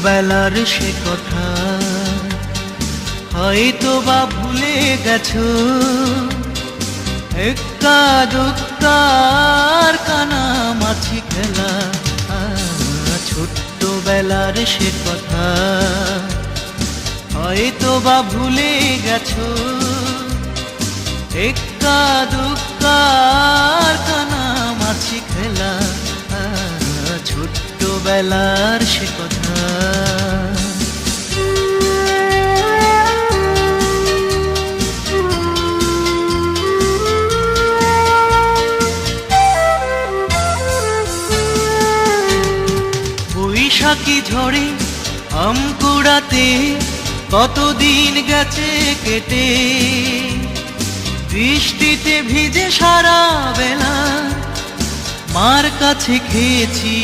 ছোট্টবেলার সে কথা হয়তো বা ভুলে গেছো, এক্কা দুক্কার কানামাছি খেলা। ছোট্টবেলার সে কথা হয়তো বা ভুলে গেছো, এক্কা দুক্কার কানামাছি খেলা। ছোট্টবেলার সে কথা। বৈশাখী ঝড়ে আম কুড়াতে কতদিন গেছে কেটে, বৃষ্টিতে ভিজে সারা বেলা মার কাছে খেয়েছি